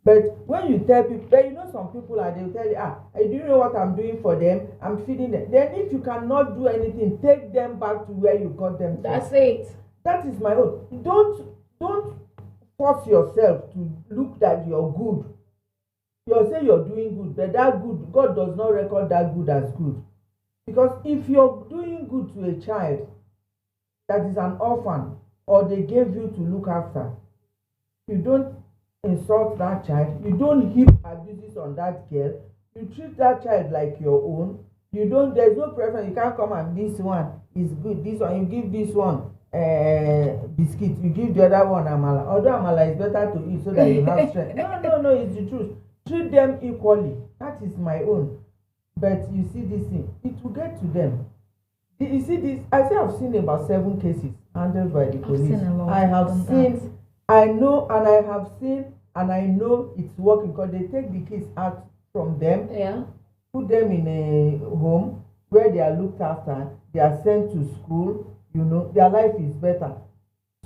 But when you tell people, some people they'll tell you, I do know what I'm doing for them, I'm feeding them. Then if you cannot do anything, take them back to where you got them from. That's it. That is my own. Don't force yourself to look that you're good. You'll say you're doing good, but that good, God does not record that good as good. Because if you're doing good to a child that is an orphan, or they gave you to look after, you don't insult that child, you don't heap abuses on that girl, you treat that child like your own, there's no preference. You can't come and this one is good, this one, you give this one biscuit, you give the other one amala, although amala is better to eat so that you have strength. No, it's the truth. Treat them equally. That is my own. But you see this thing, it will get to them. You see this, I say I've seen about 7 cases handled by the police. I have seen, I know, and I have seen, and I know it's working, because they take the kids out from them, put them in a home where they are looked after, they are sent to school, their life is better.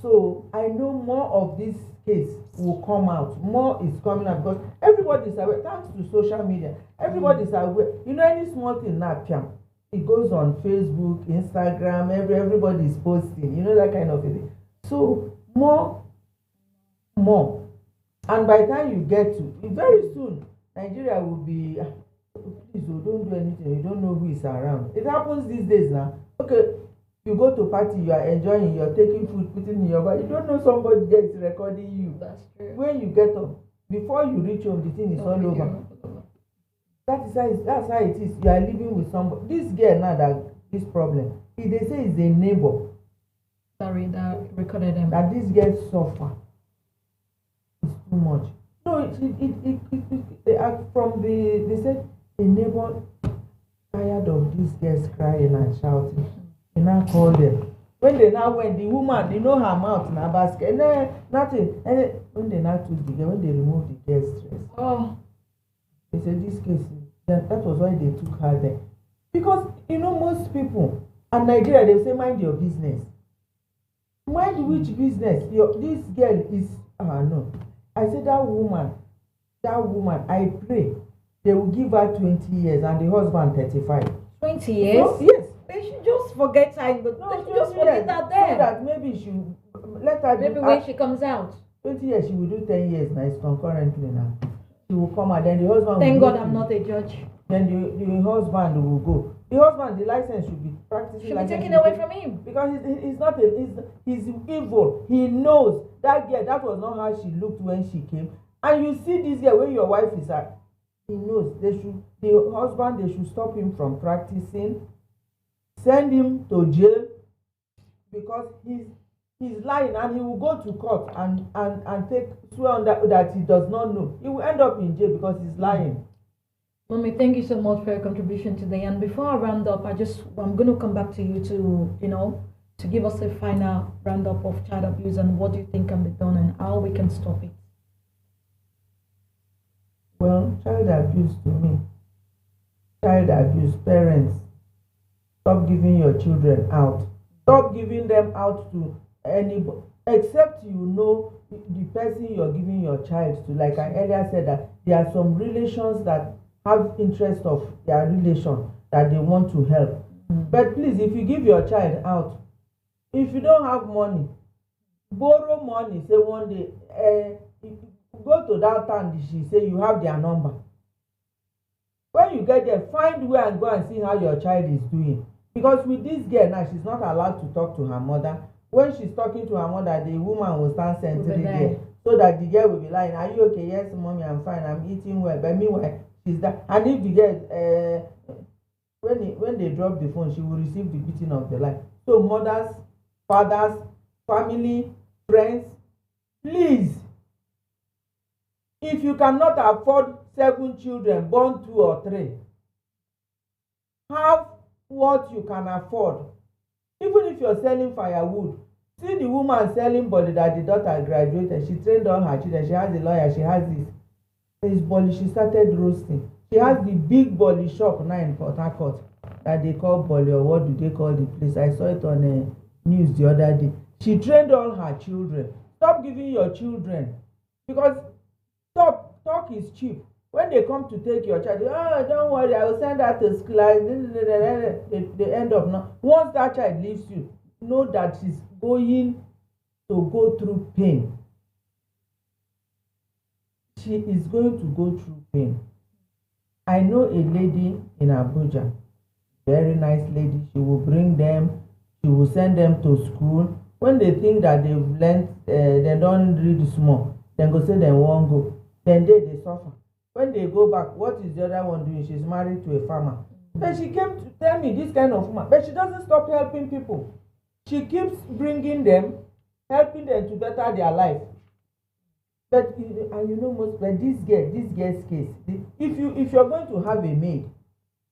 So I know more of this case will come out. More is coming out because everybody is aware. Thanks to social media, everybody is aware. Any small thing now, it goes on Facebook, Instagram. Everybody is posting. That kind of thing. So more, and by the time you get to very soon, Nigeria will be, please, oh, don't do anything. You don't know who is around. It happens these days now. Okay, you go to party, you are enjoying, you're taking food, putting in your bag. You don't know somebody there is recording you. That's true. When you get up, before you reach home, the thing is all over. That's how it is. You are living with somebody. This girl now that this problem, if they say it's a neighbor. Sorry, that recorded them. That this girl suffer. It's too much. No, they said a neighbor tired of these girls crying and shouting. They now call them. When they now went, the woman, you know her mouth in her basket, nothing. When they now took the girl, when they removed the girl's dress. Oh. They said this case, that was why they took her there. Because, most people, and Nigeria, they say, mind your business. Mind which business? This girl is, no. I said that woman, I pray, they will give her 20 years and the husband 35. 20 years? So, yes. They should just forget her. They should just forget her there. So that maybe she let her maybe when she comes out. 20 years, she will do 10 years now. It's concurrently now. She will come and then the husband Thank will God I'm not a judge. Then the husband will go. The husband, the license should be practicing. Should be taken away from him. Because he's evil. He knows that girl, that was not how she looked when she came. And you see this girl, where your wife is at, he knows. The husband, they should stop him from practicing, send him to jail, because he's lying, and he will go to court and swear on that he does not know. He will end up in jail because he's lying. Mommy, thank you so much for your contribution today. And before I round up, I'm going to come back to you to give us a final roundup of child abuse and what do you think can be done and how we can stop it. Well, child abuse to me, parents, stop giving your children out. Stop giving them out to anybody, except the person you're giving your child to. Like I earlier said, that there are some relations that have interest of their relation that they want to help. But please, if you give your child out, if you don't have money, borrow money. Say one day, go to that town, she say you have their number. When you get there, find where and go and see how your child is doing. Because with this girl now, she's not allowed to talk to her mother. When she's talking to her mother, the woman will stand sentry there, so that the girl will be like, "Are you okay? Yes, mommy, I'm fine. I'm eating well." But meanwhile, she's that. And if the girl, when they drop the phone, she will receive the beating of the life. So mothers, fathers, family, friends, please, if you cannot afford 7 children, born 2 or 3, have what you can afford. Even if you're selling firewood, see the woman selling body that the daughter graduated. She trained all her children. She has a lawyer. She has this body. She started roasting. She has the big body shop now in Port Harcourt that they call Bolly, or what do they call the place? I saw it on news the other day. She trained all her children. Stop giving your children, because talk is cheap. When they come to take your child, don't worry, I will send her to school. They end up now. Once that child leaves you, know that she's going to go through pain. She is going to go through pain. I know a lady in Abuja, very nice lady. She will bring them, she will send them to school. When they think that they've learned, they don't read small, then go say they won't go. Then they suffer. When they go back, what is the other one doing? She's married to a farmer. But she came to tell me this kind of woman, but she doesn't stop helping people. She keeps bringing them, helping them to better their life. But most like this girl's case. If you're going to have a maid,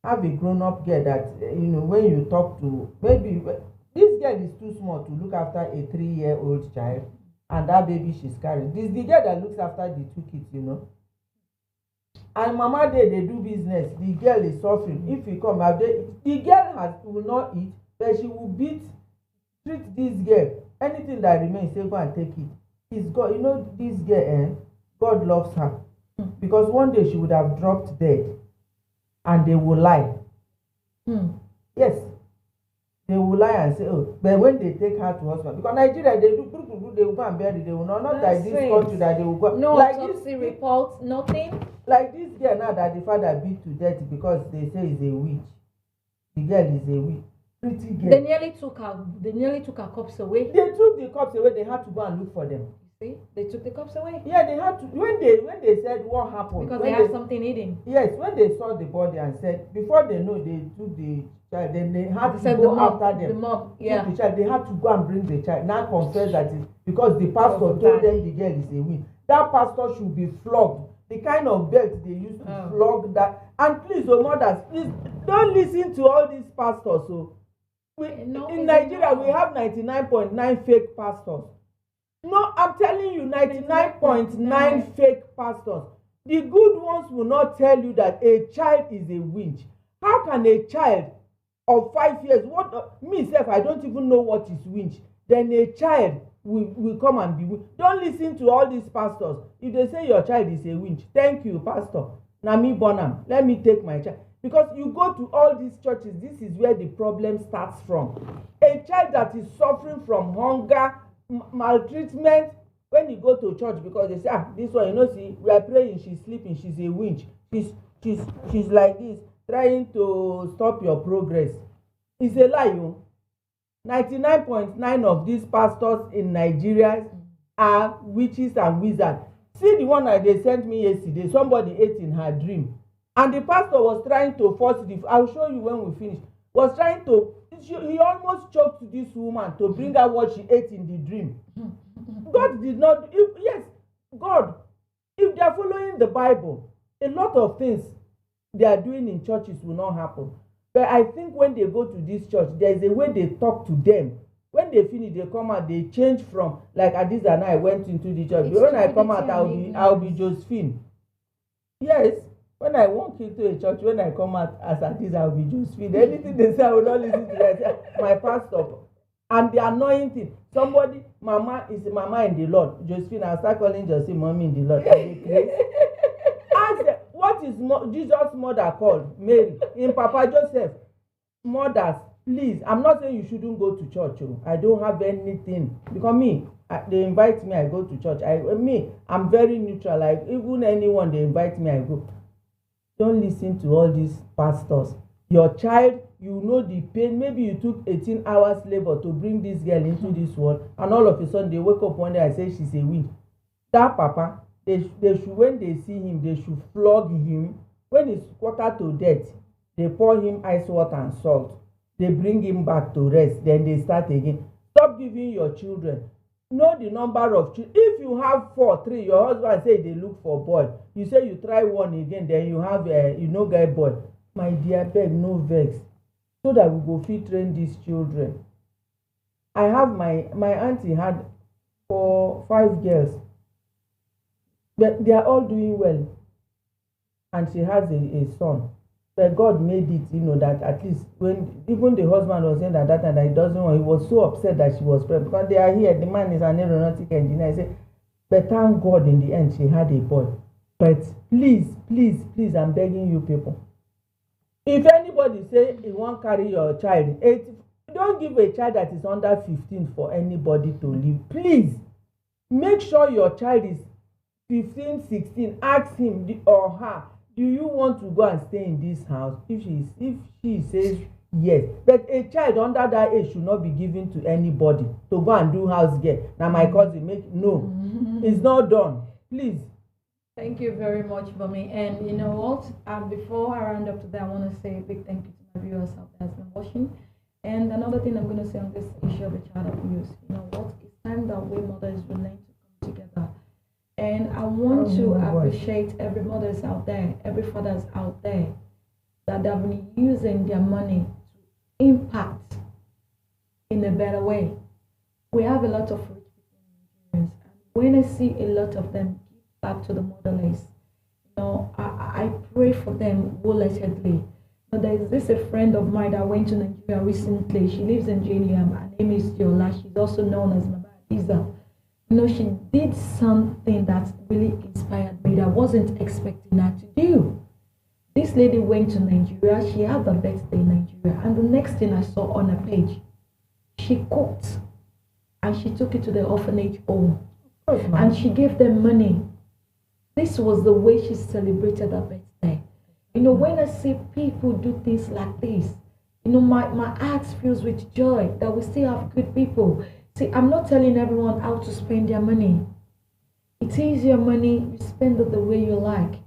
have a grown-up girl that when you talk to, maybe this girl is too small to look after a 3-year-old child, and that baby she's carrying. This is the girl that looks after the 2 kids, And mama they do business. The girl is suffering. If you come out there, the girl will not eat, but she will treat this girl. Anything that remains, say go and take it. It's God. This girl, God loves her. Because one day she would have dropped dead, and they will lie. Yes, they will lie and say, oh, but when they take her to hospital, because Nigeria, they will go and bury, they will not like this country that they will go. No like autopsy report, nothing. Like this girl now that the father beat to death because they say is a witch. The girl is a witch. Pretty girl. They nearly took her corpse away. They took the corpse away. They had to go and look for them. See, they took the corpse away. Yeah, they had to. When they said what happened, because they have something hidden. Yes, when they saw the body and said, before they know, they took the child. Then they had to go after them. The mom, yeah. The child. They had to go and bring the child. Now confess that it's because the pastor told them the girl is a witch. That pastor should be flogged. The kind of belt they used to flog that. And please, mothers, please don't listen to all these pastors. So in Nigeria, we have 99.9 fake pastors. No, I'm telling you, 99.9 fake pastors. The good ones will not tell you that a child is a witch. How can a child of 5 years, myself, I don't even know what is witch. Then a child will come and be witch. Don't listen to all these pastors. If they say your child is a witch, thank you, pastor. Now me born am, let me take my child. Because you go to all these churches, this is where the problem starts from. A child that is suffering from hunger, maltreatment, when you go to church, because they say, this one, see, we are praying, she's sleeping, she's a witch. She's like this, trying to stop your progress. It's a lie, 99.9 of these pastors in Nigeria are witches and wizards. See the one that they sent me yesterday, somebody ate in her dream. And the pastor was trying to force I'll show you when we finish. Was trying to, he almost choked this woman to bring her what she ate in the dream. God did not, God, if they are following the Bible, a lot of things they are doing in churches will not happen. But I think when they go to this church, there is a way they talk to them. When they finish, they come out, they change from, like Hadiza and I went into the church. When I come out, I'll be Josephine. Yes, when I walk into a church, when I come out as Hadiza, I'll be Josephine. Anything they say, I will not listen to them. My pastor. And the annoying thing, somebody, mama is mama in the Lord. Josephine, I'll start calling Josephine mommy in the Lord. Ask them, what is Jesus' mother called? Mary. In Papa Joseph, mothers, please, I'm not saying you shouldn't go to church. I don't have anything. Because they invite me, I go to church. I'm very neutral. Like, even anyone, they invite me, I go. Don't listen to all these pastors. Your child, you know the pain. Maybe you took 18 hours labor to bring this girl into this world, and all of a sudden they wake up one day and say she's a witch. That papa, they should, when they see him, they should flog him. When it's quarter to death, they pour him ice water and salt. They bring him back to rest. Then they start again. Stop giving your children. Know the number of children. If you have 4, 3, your husband say they look for boy. You say you try one again, then you have guy boy. My dear, beg no vex. So that we go fit train these children. I have my auntie had 5 girls. But they are all doing well. And she has a son. But God made it, that at least when even the husband was saying that time that he doesn't want, he was so upset that she was pregnant because they are here. The man is an aeronautic engineer. I said, but thank God in the end she had a boy. But please, I'm begging you people. If anybody say he won't carry your child, don't give a child that is under 15 for anybody to live. Please make sure your child is 15, 16. Ask him or her, do you want to go and stay in this house? If she says yes, but a child under that age should not be given to anybody to go and do house girl. Now my cousin it's not done. Please. Thank you very much, Bami. And you know what? Before I round up today, I want to say a big thank you to my viewers out there that's been watching. And another thing I'm going to say on this issue of the child abuse, you know what? It's time that we mothers will learn to come together. And I want to appreciate every mothers out there, every fathers out there that have been using their money to impact in a better way. We have a lot of rich people in Nigerians, and when I see a lot of them back to the motherless, I pray for them wholeheartedly. But there is this a friend of mine that went to Nigeria recently. She lives in Gilliam. Her name is Jola. She's also known as Mama Hadiza. She did something that really inspired me that I wasn't expecting her to do. This lady went to Nigeria. She had a birthday in Nigeria, and the next thing I saw on her page, she cooked and she took it to the orphanage home, and she gave them money. This was the way she celebrated her birthday. When I see people do things like this, my heart fills with joy that we still have good people. See, I'm not telling everyone how to spend their money. It is your money, you spend it the way you like.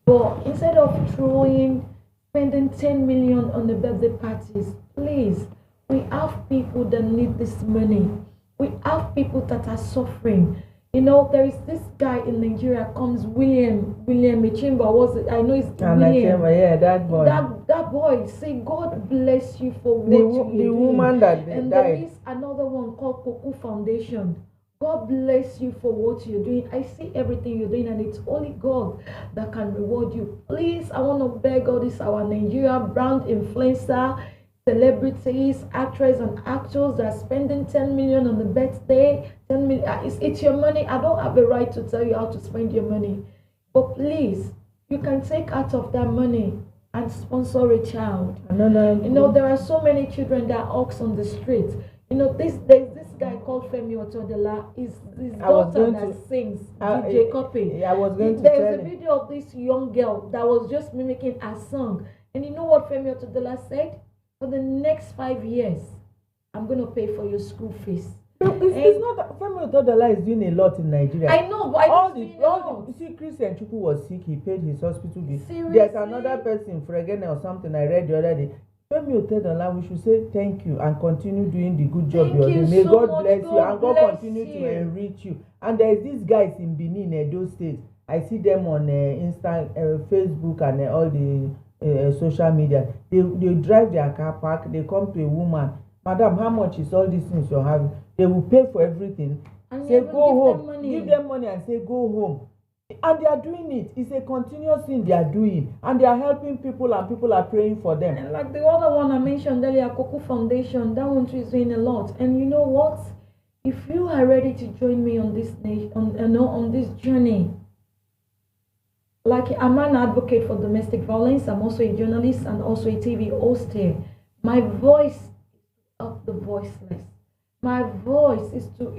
But instead of spending 10 million on the birthday parties, please, we have people that need this money. We have people that are suffering. There is this guy in Nigeria comes William Michimba. I know it's William. Yeah, that boy. That boy. Say God bless you for what you're doing. The woman that died. And there is another one called Coco Foundation. God bless you for what you're doing. I see everything you're doing, and it's only God that can reward you. Please, I want to beg all this our Nigeria brand influencer, celebrities, actors and actors that are spending 10 million on the birthday. 10 million, it's your money. I don't have a right to tell you how to spend your money, but please, you can take out of that money and sponsor a child. There are so many children that hawks on the street. There's this guy called Femi Otodola. His daughter that sings, DJ Copy. I was going to There's a video of this young girl that was just mimicking a song. And you know what Femi Otodola said? For the next 5 years, I'm going to pay for your school fees. It's not that Femi Otodola is doing a lot in Nigeria. I know, but Christian Chukwu was sick. He paid his hospital bill. Seriously? There's another person, Fregene or something, I read the other day. Femi Otedola, we should say thank you and continue doing the good job you're doing. May God bless you and God continue to enrich you. And there's these guys in Benin, Edo State. I see them on Facebook and all the social media. They drive their car park. They come to a woman, Madam, how much is all these things you're having? They will pay for everything. And say go home. Give them money and say go home. And they are doing it. It's a continuous thing they are doing. And they are helping people, and people are praying for them. And like the other one I mentioned earlier, Coco Foundation, that one too is doing a lot. And you know what? If you are ready to join me on this on this journey, like I'm an advocate for domestic violence, I'm also a journalist and also a TV host here. My voice is of the voiceless. My voice is to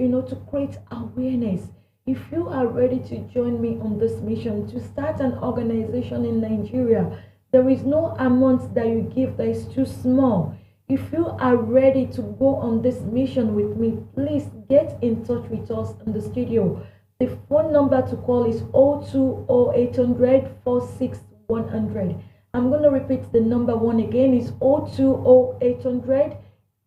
create awareness. If you are ready to join me on this mission to start an organization in Nigeria, there is no amount that you give that is too small. If you are ready to go on this mission with me, please get in touch with us in the studio. The phone number to call is 020-800 46100. I'm going to repeat the number one again. It's 020-800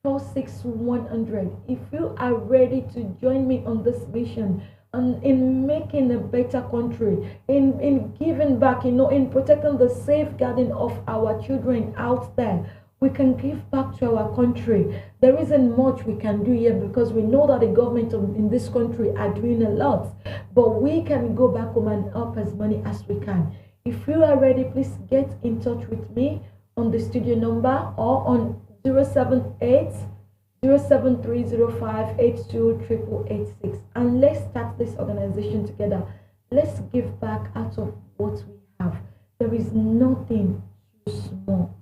46100. If you are ready to join me on this mission, and in making a better country, in giving back, in protecting the safeguarding of our children out there, we can give back to our country. There isn't much we can do here because we know that the government in this country are doing a lot, but we can go back home and help as many as we can. If you are ready, please get in touch with me on the studio number or on 078 07305 828886, and let's start this organization together. Let's give back out of what we have. There is nothing too small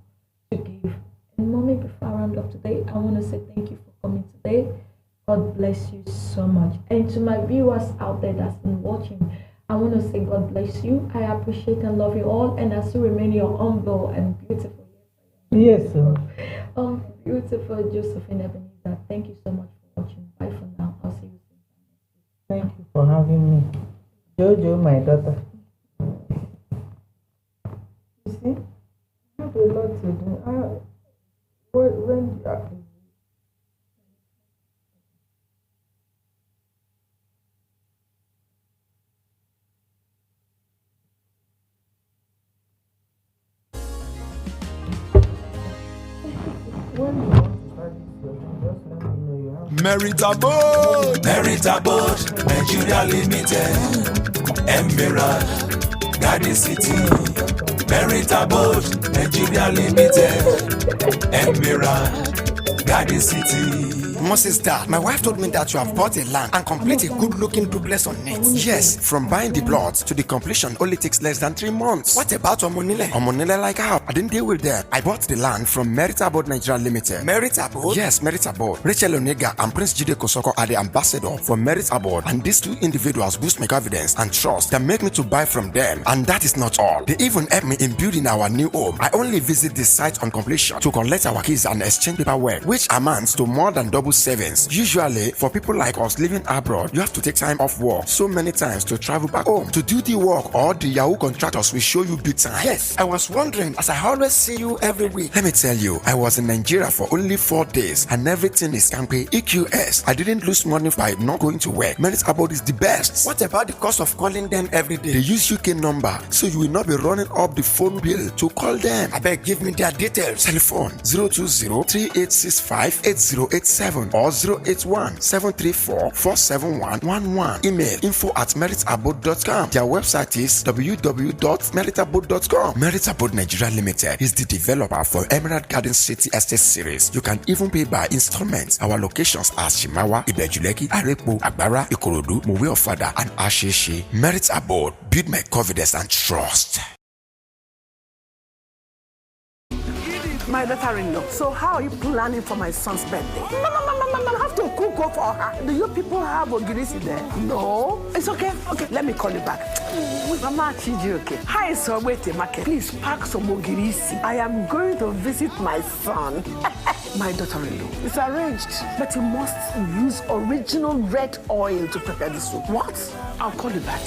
to give. And mommy, before I round up today, I want to say thank you for coming today. God bless you so much. And to my viewers out there that's been watching, I want to say God bless you. I appreciate and love you all, and I still remain your humble and beautiful. Yes, sir. Beautiful Josephine Ebenezer. Thank you so much for watching. Bye for now. I'll see you soon. Thank you for having me. Jojo, my daughter. You see, I have a lot to do. When you want to start this, just let me know you have. Merit Abode, Nigeria Limited, Emerald, Garden City. Merit Abode, Nigeria Limited, Emerald, Garden City. Moses, Dad, my wife told me that you have bought a land and complete a good-looking duplex on it. Yes, from buying the plots to the completion only takes less than 3 months. What about Omonile? Omonile like how? I didn't deal with them. I bought the land from Merit Abode Nigeria Limited. Merit Abode? Yes, Merit Abode. Rachel Onega and Prince Jide Kosoko are the ambassador for Merit Abode, and these two individuals boost my confidence and trust that make me to buy from them. And that is not all. They even help me in building our new home. I only visit the site on completion to collect our keys and exchange paperwork, which amounts to more than double savings. Usually, for people like us living abroad, you have to take time off work so many times to travel back home to do the work, or the Yahoo contractors will show you big time. Yes, I was wondering, as I always see you every week. Let me tell you, I was in Nigeria for only 4 days and everything is campy. EQS. I didn't lose money by not going to work. Merit Abode is the best. What about the cost of calling them every day? They use UK number, so you will not be running up the phone bill to call them. I beg, give me their details. Telephone 020-3865-8087 or 081-734-47111. Email info@meritabode.com. Their website is www.meritabode.com. Merit Abode Nigeria Limited is the developer for Emerald Garden City Estate Series. You can even pay by installments. Our locations are Shimawa, Ibejuleki, Arepo, Agbara, Ikorodu, Mowe Ofada, and Asheshi. Merit Abode, build my confidence and trust. My daughter-in-law, so how are you planning for my son's birthday? I have to cook for her. Do you people have ogirisi there? No? It's okay. Okay, let me call you back. Mama Chiji, okay. Hi, so wait a market. Please pack some ogirisi. I am going to visit my son. My daughter-in-law, it's arranged, but you must use original red oil to prepare the soup. What? I'll call you back.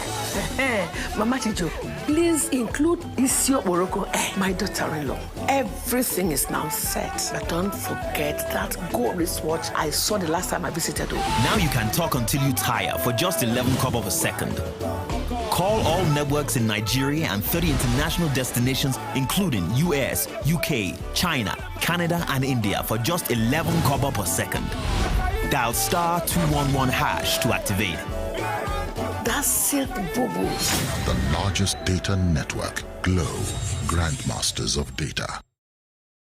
Mama Chijo, please include Isio Morocco. My daughter-in-law, everything is now set. But don't forget that gold wristwatch I saw the last time I visited. Now you can talk until you tire for just 11 kobo per second. Call all networks in Nigeria and 30 international destinations, including US, UK, China, Canada, and India for just 11 kobo per second. Dial *211# to activate. That's Silk Boo-Boo. The largest data network, Glow, grandmasters of data.